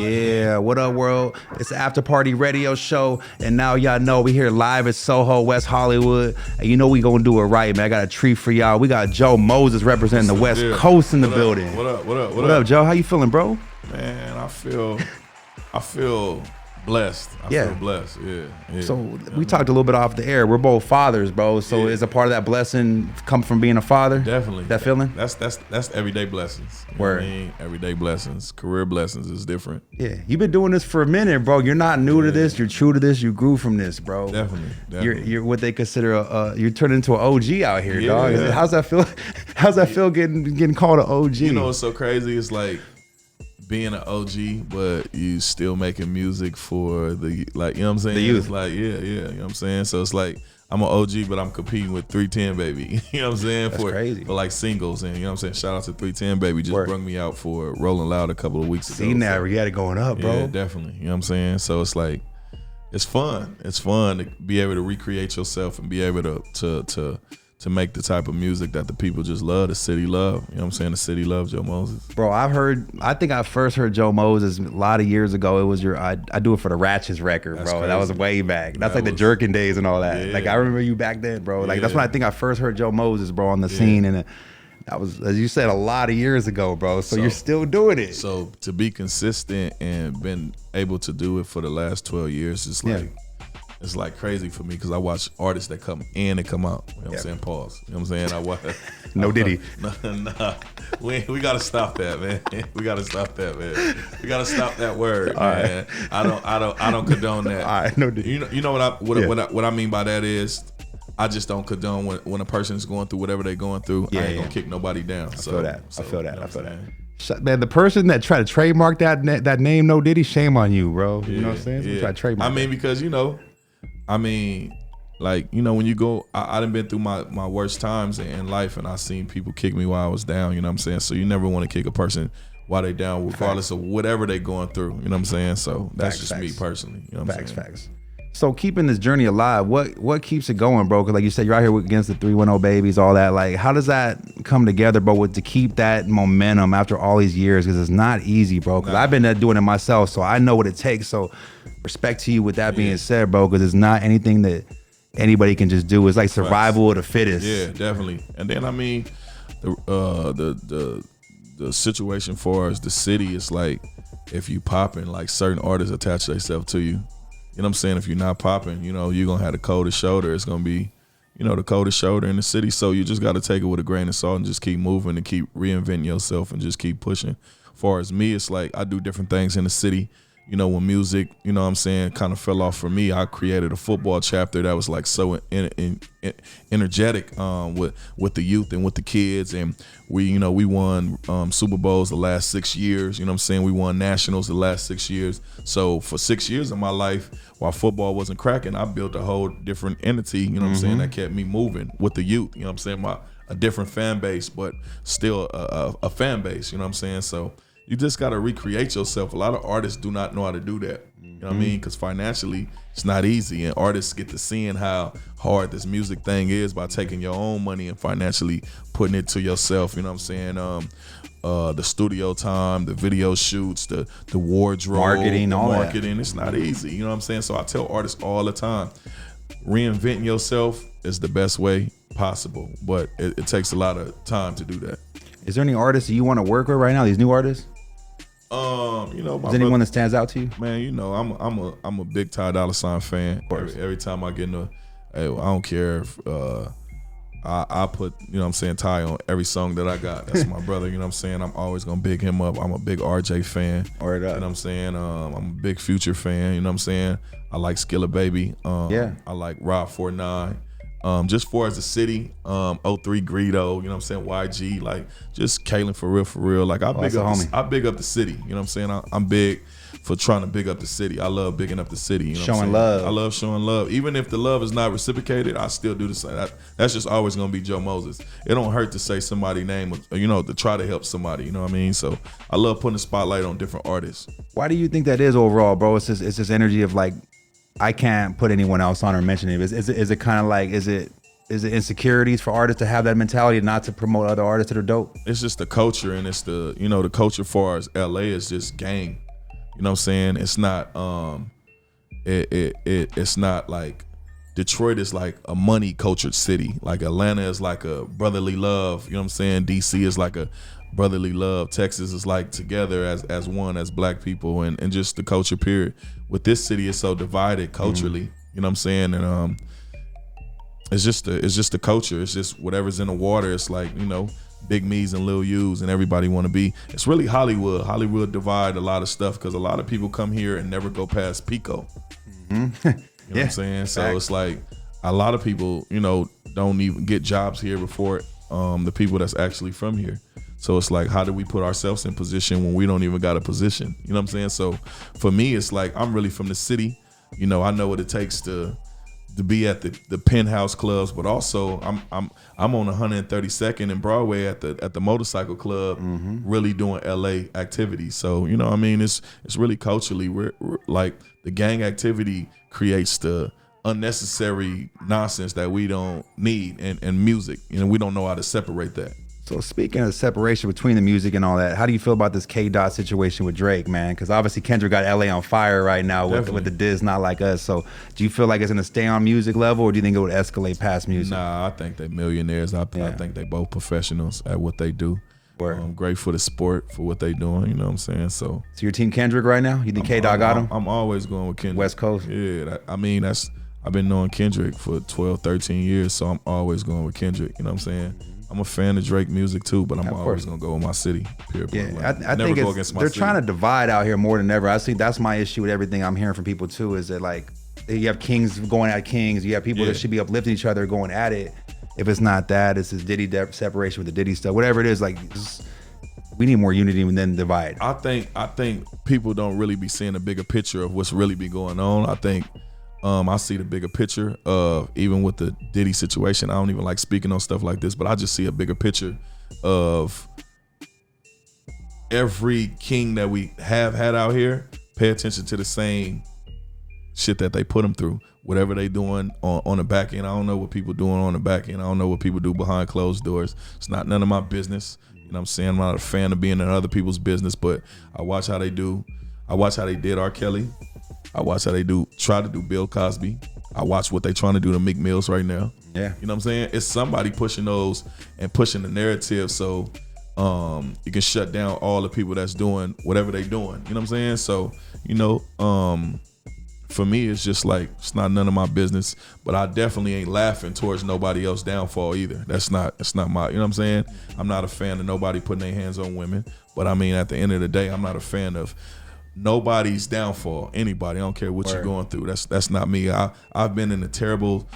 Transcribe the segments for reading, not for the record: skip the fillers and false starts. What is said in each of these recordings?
Yeah, what up, world? It's the After Party Radio Show, and now y'all know we here live at Soho, West Hollywood, and you know we gonna do it right, man. I got a treat for y'all. We got Joe Moses representing the West Coast in the building. What up? What up, Joe? How you feeling, bro? Man, I feel blessed. I feel blessed. Yeah. So we talked a little bit off the air. We're both fathers, bro. So is a part of that blessing come from being a father? Definitely. That feeling? That's everyday blessings. You Word. know what I mean? Everyday blessings. Career blessings is different. Yeah. You've been doing this for a minute, bro. You're not new to this. You're true to this. You grew from this, bro. Definitely. You're what they consider you're turning into an OG out here, dog. How's that feel? How's that feel getting called an OG? You know what's so crazy? It's like being an OG, but you still making music for the, like, you know what I'm saying? The youth. It's like, you know what I'm saying? So it's like, I'm an OG, but I'm competing with 310 Baby. You know what I'm saying? That's crazy. For like singles. And you know what I'm saying? Shout out to 310 Baby. Just brung me out for Rolling Loud a couple of weeks ago. Seen that, you had it going up, bro. Yeah, definitely. You know what I'm saying? So it's like, it's fun. It's fun to be able to recreate yourself and be able to make the type of music that the people just love, the city love. You know what I'm saying? The city loves Joe Moses. Bro, I think I first heard Joe Moses a lot of years ago. It was I do it for the Ratchets record, That's bro. crazy. That was way back. That's That like the was- Jerkin days and all that. Yeah. Like I remember you back then, bro. Like that's when I think I first heard Joe Moses, bro, on the scene. And that was, as you said, a lot of years ago, bro. So you're still doing it. So to be consistent and been able to do it for the last 12 years, it's like, it's like crazy for me because I watch artists that come in and come out. You know what I'm saying? Pause. You know what I'm saying? I watch. No Diddy. Nah. We gotta stop that, man. We gotta stop that, man. We gotta stop that word, man. Right. I don't condone that. All right, no Diddy. You know what I mean by that is, I just don't condone when a person is going through whatever they're going through. I ain't gonna kick nobody down. I feel that. I feel that. You know I feel that. Man, the person that tried to trademark that name, No Diddy, shame on you, bro. You know what I'm saying? So try to trademark. I mean, because when you go, I done been through my worst times in life, and I seen people kick me while I was down. You know what I'm saying? So you never want to kick a person while they down, regardless of whatever they going through. You know what I'm saying? So that's just me personally. You know what I'm saying? Facts. So keeping this journey alive, what keeps it going, bro? Because like you said, you're out here against the 310 Babies, all that. Like, how does that come together, bro, to keep that momentum after all these years? Because it's not easy, bro. Because I've been doing it myself, so I know what it takes. So respect to you with that being said, bro, because it's not anything that anybody can just do. It's like survival of the fittest. Yeah, definitely. And then I mean, the situation for us, the city, is like, if you popping, like certain artists attach themselves to you. You know what I'm saying? If you're not popping, you know, you're going to have the coldest shoulder. It's going to be, you know, the coldest shoulder in the city. So you just got to take it with a grain of salt and just keep moving and keep reinventing yourself and just keep pushing. As far as me, it's like I do different things in the city. You know, when music, you know what I'm saying, kind of fell off for me, I created a football chapter that was like so energetic with the youth and with the kids. And we won Super Bowls the last 6 years. You know what I'm saying? We won nationals the last 6 years. So for 6 years of my life, while football wasn't cracking, I built a whole different entity, you know what I'm saying, that kept me moving with the youth. You know what I'm saying? A different fan base, but still a fan base, you know what I'm saying? So you just got to recreate yourself. A lot of artists do not know how to do that. You know what I mean? Because financially, it's not easy. And artists get to seeing how hard this music thing is by taking your own money and financially putting it to yourself. You know what I'm saying? The studio time, the video shoots, the wardrobe, marketing, all marketing. that. It's not easy. You know what I'm saying? So I tell artists all the time, reinventing yourself is the best way possible. But it takes a lot of time to do that. Is there any artists that you want to work with right now? These new artists? You know, is anyone that stands out to you? Man, you know, I'm a big Ty Dolla $ign fan. Every time I get in I don't care if I put, you know what I'm saying, Ty on every song that I got. That's my brother, you know what I'm saying? I'm always gonna big him up. I'm a big RJ fan. Word up. You know what I'm saying? I'm a big Future fan, you know what I'm saying? I like Skilla Baby. I like Rob 49. Just for as a city, 03 Greedo, you know what I'm saying, YG, like just Kalen for real. Like I big up the city, you know what I'm saying? I'm big for trying to big up the city. I love bigging up the city, you know what I'm saying? Love. I love showing love. Even if the love is not reciprocated, I still do the same. That's just always gonna be Joe Moses. It don't hurt to say somebody's name, you know, to try to help somebody, you know what I mean? So I love putting the spotlight on different artists. Why do you think that is overall, bro? It's this energy of like, I can't put anyone else on or mention it. Is it kind of like, is it insecurities for artists to have that mentality not to promote other artists that are dope? It's just the culture, and it's the culture for as LA is just gang. You know what I'm saying? It's not it's not like Detroit is like a money cultured city. Like Atlanta is like a brotherly love. You know what I'm saying? DC is like a brotherly love. Texas is like together as one, as black people, and just the culture period. With this city, it's so divided culturally. You know what I'm saying? And it's just the culture. It's just whatever's in the water. It's like, you know, big me's and little u's, and everybody want to be. It's really Hollywood. Hollywood divide a lot of stuff because a lot of people come here and never go past Pico. You know what I'm saying? So it's like a lot of people, you know, don't even get jobs here before the people that's actually from here. So it's like, how do we put ourselves in position when we don't even got a position? You know what I'm saying? So for me, it's like, I'm really from the city. You know, I know what it takes to be at the penthouse clubs, but also I'm on 132nd and Broadway at the motorcycle club, really doing LA activities. So, you know what I mean? It's really culturally, we're like, the gang activity creates the unnecessary nonsense that we don't need, and music, you know, we don't know how to separate that. So speaking of separation between the music and all that, how do you feel about this K-Dot situation with Drake, man? Because obviously Kendrick got LA on fire right now with the diss Not Like Us. So do you feel like it's going to stay on music level, or do you think it would escalate past music? Nah, I think they're millionaires. I think they both professionals at what they do. Great for the sport, for what they doing, you know what I'm saying? So your team Kendrick right now? You think K-Dot got him? I'm always going with Kendrick. West Coast? Yeah, I've been knowing Kendrick for 12, 13 years, so I'm always going with Kendrick, you know what I'm saying? I'm a fan of Drake music too, but I'm always gonna go with my city. Yeah, I think they're trying to divide out here more than ever. I see that's my issue with everything I'm hearing from people too. Is that like you have kings going at kings, you have people that should be uplifting each other going at it. If it's not that, it's this Diddy separation with the Diddy stuff, whatever it is. Like we need more unity than divide. I think people don't really be seeing a bigger picture of what's really be going on. I think. I see the bigger picture of, even with the Diddy situation, I don't even like speaking on stuff like this, but I just see a bigger picture of every king that we have had out here. Pay attention to the same shit that they put them through. Whatever they doing on the back end, I don't know what people doing on the back end. I don't know what people do behind closed doors. It's not none of my business. You know what I'm saying? I'm not a fan of being in other people's business, but I watch how they do. I watch how they did R. Kelly. I watch how they try to do Bill Cosby. I watch what they trying to do to Meek Mills right now. Yeah. You know what I'm saying? It's somebody pushing those and pushing the narrative so you can shut down all the people that's doing whatever they doing. You know what I'm saying? So, you know, for me, it's just like, it's not none of my business, but I definitely ain't laughing towards nobody else's downfall either. It's not my, you know what I'm saying? I'm not a fan of nobody putting their hands on women, but I mean, at the end of the day, I'm not a fan of nobody's downfall. Anybody, I don't care what you're going through. That's not me. I've been in a terrible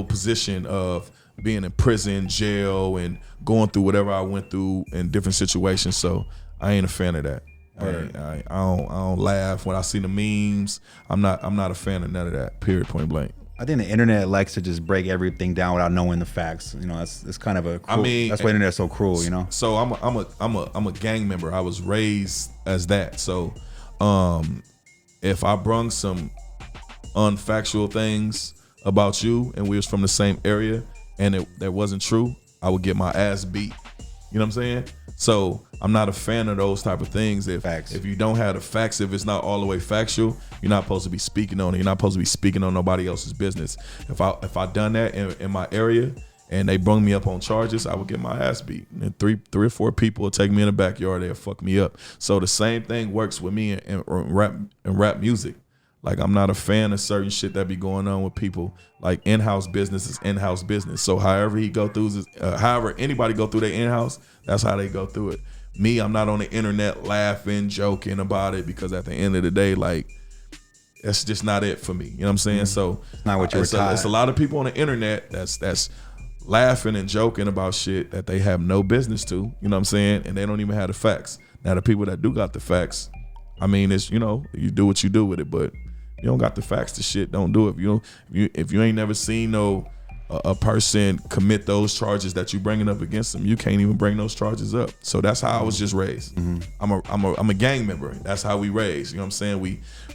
position of being in prison, jail, and going through whatever I went through in different situations. So I ain't a fan of that. I don't laugh when I see the memes. I'm not a fan of none of that. Period. Point blank. I think the internet likes to just break everything down without knowing the facts. You know, it's kind of a cruel, that's why the internet's so cruel, you know. So I'm a gang member. I was raised as that. So if I brung some unfactual things about you and we was from the same area and that wasn't true, I would get my ass beat. You know what I'm saying? So I'm not a fan of those type of things. If you don't have the facts, if it's not all the way factual, you're not supposed to be speaking on it. You're not supposed to be speaking on nobody else's business. If I done that in my area and they brung me up on charges, I would get my ass beat. And three or four people will take me in the backyard, they'll fuck me up. So the same thing works with me in rap music. Like, I'm not a fan of certain shit that be going on with people. Like, in-house business is in-house business. So however anybody go through their in-house, that's how they go through it. Me, I'm not on the internet laughing, joking about it, because at the end of the day, like, that's just not it for me. You know what I'm saying? Mm-hmm. So it's not what you were taught. It's a lot of people on the internet that's laughing and joking about shit that they have no business to. You know what I'm saying? And they don't even have the facts. Now, the people that do got the facts, I mean, it's, you know, you do what you do with it, but you don't got the facts to shit, don't do it. If you ain't never seen a person commit those charges that you bringing up against them, you can't even bring those charges up. So that's how I was just raised. Mm-hmm. I'm a gang member. That's how we raised. You know what I'm saying?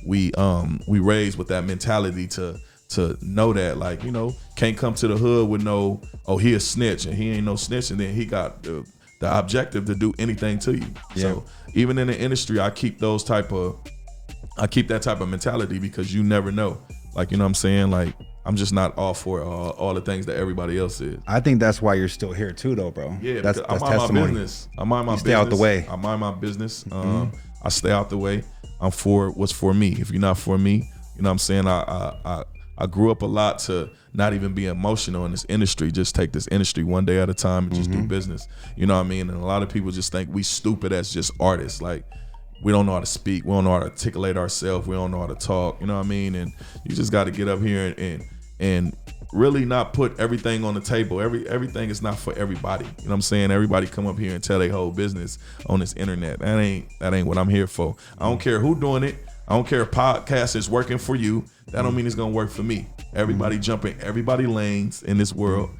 We raised with that mentality to know that, like, you know, can't come to the hood with no, oh, he a snitch and he ain't no snitch, and then he got the the objective to do anything to you. Yeah. So even in the industry, I keep that type of mentality because you never know. Like, you know what I'm saying? Like, I'm just not all for all the things that everybody else is. I think that's why you're still here too, though, bro. Yeah, that's I mind testimony. my business. I mind my business. Stay out the way. I mind my business. I stay out the way. I'm for what's for me. If you're not for me, you know what I'm saying? I grew up a lot to not even be emotional in this industry. Just take this industry one day at a time and just do business. You know what I mean? And a lot of people just think we stupid as just artists. Like, we don't know how to speak. We don't know how to articulate ourselves. We don't know how to talk. You know what I mean? And you just got to get up here and really not put everything on the table. Everything is not for everybody. You know what I'm saying? Everybody come up here and tell their whole business on this internet. That ain't what I'm here for. I don't care who doing it. I don't care if podcast is working for you. That don't mean it's gonna work for me. Everybody jumping everybody lanes in this world.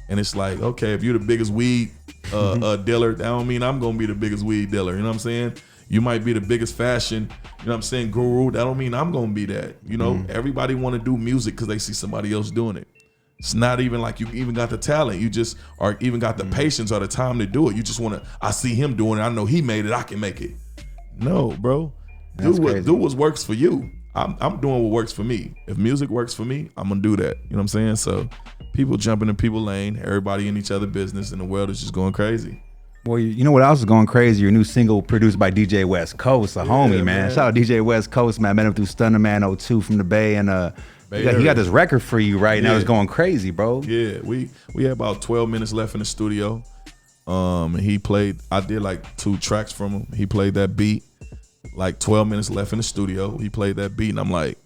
And it's like, okay, if you're the biggest weed dealer, that don't mean I'm gonna be the biggest weed dealer. You know what I'm saying? You might be the biggest fashion, you know what I'm saying, guru. That don't mean I'm gonna be that. You know, everybody wanna do music because they see somebody else doing it. It's not even like you even got the talent. You just are even got the patience or the time to do it. You just wanna, I see him doing it. I know he made it. I can make it. No, bro. Do what works for you. I'm doing what works for me. If music works for me, I'm gonna do that. You know what I'm saying? So people jumping in people's lane, everybody in each other's business, and the world is just going crazy. Well, you know what else is going crazy? Your new single produced by DJ West Coast, a homie, man. Shout out DJ West Coast, man. I met him through Stunner Man 02 from the Bay, and he got this record for you right now. It's going crazy, bro. Yeah, we had about 12 minutes left in the studio. And I did like 2 tracks from him. He played that beat. Like 12 minutes left in the studio. He played that beat, and I'm like,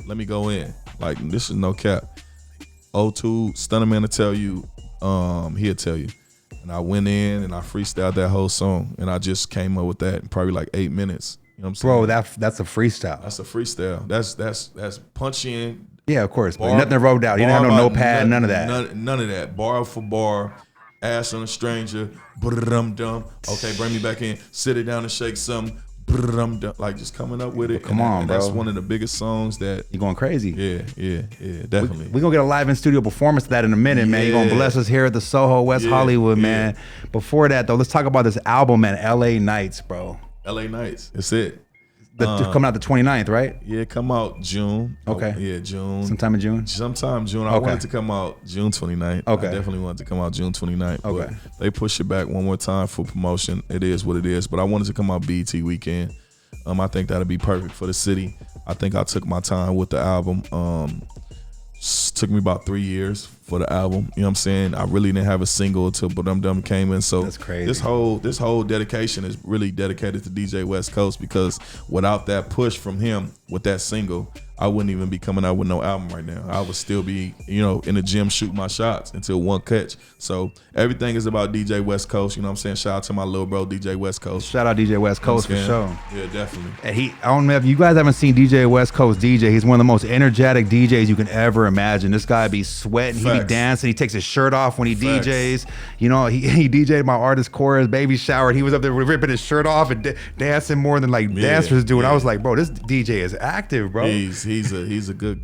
let me go in. Like, this is no cap. 02, Stunner Man will tell you, he'll tell you. And I went in and I freestyled that whole song, and I just came up with that in probably like 8 minutes. You know what I'm saying? Bro, that's a freestyle. That's a freestyle. That's punch in. Yeah, of course. But nothing wrote out. You didn't have no notepad, none of that. None of that. Bar for bar. Ass on a stranger. Brrrrrdadumdum. Okay, bring me back in. Sit it down and shake something. Brrrrrdadumdum. Like, just coming up with it. Come on, bro. That's one of the biggest songs that you're going crazy. Yeah, definitely. We're gonna get a live in studio performance of that in a minute, man. You're gonna bless us here at the Soho West Hollywood, man. Before that though, let's talk about this album, man. LA Nights, bro. LA Nights. That's it. Coming out the 29th, right? Yeah, come out June. Okay. Yeah, June. Sometime in June? Sometime June. I wanted to come out June 29th. Okay. I definitely wanted to come out June 29th. Okay. But they pushed it back one more time for promotion. It is what it is. But I wanted to come out BET weekend. I think that'd be perfect for the city. I think I took my time with the album. Took me about 3 years for the album. You know what I'm saying? I really didn't have a single until Dum came in. So that's crazy. This whole dedication is really dedicated to DJ West Coast, because without that push from him with that single, I wouldn't even be coming out with no album right now. I would still be, in the gym shooting my shots until one catch. So everything is about DJ West Coast. You know what I'm saying? Shout out to my little bro, DJ West Coast. Shout out DJ West Coast for sure. Yeah, definitely. And I don't know if you guys haven't seen DJ West Coast DJ. He's one of the most energetic DJs you can ever imagine. This guy be sweating, he be dancing, he takes his shirt off when he DJs. He DJed my artist Cora's baby shower, and he was up there ripping his shirt off and dancing more than dancers do. And I was like, bro, this DJ is active, bro. He's a good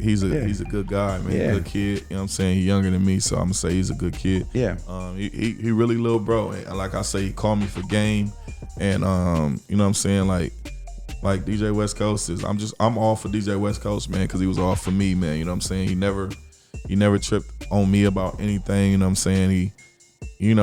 guy, man. Good kid. You know what I'm saying? He's younger than me, so I'm gonna say he's a good kid. Yeah. He really little bro. And like I say, he called me for game. And you know what I'm saying? Like DJ West Coast I'm all for DJ West Coast, man, because he was all for me, man. You know what I'm saying? He never tripped on me about anything. You know what I'm saying? He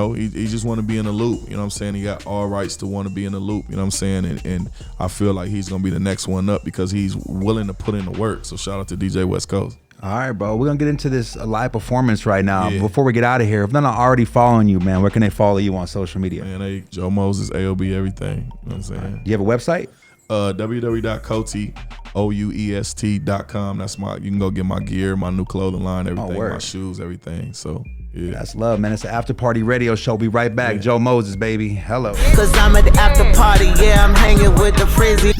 just want to be in the loop. You know what I'm saying? He got all rights to want to be in the loop. You know what I'm saying? And I feel like he's going to be the next one up because he's willing to put in the work. So shout out to DJ West Coast. All right, bro. We're going to get into this live performance right now. Yeah. Before we get out of here, if they're not already following you, man, where can they follow you on social media? Man, Joe Moses, AOB, everything. You know what I'm saying? Right. Do you have a website? www.coty.com. You can go get my gear, my new clothing line, everything, my shoes, everything. So yeah. That's love, man. It's an after party radio show. Be right back. Yeah. Joe Moses, baby. Hello. Cause I'm at the after party. Yeah, I'm hanging with the Frenzee.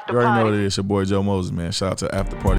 You already know what it is. Your boy Joe Moses, man. Shout out to After Party.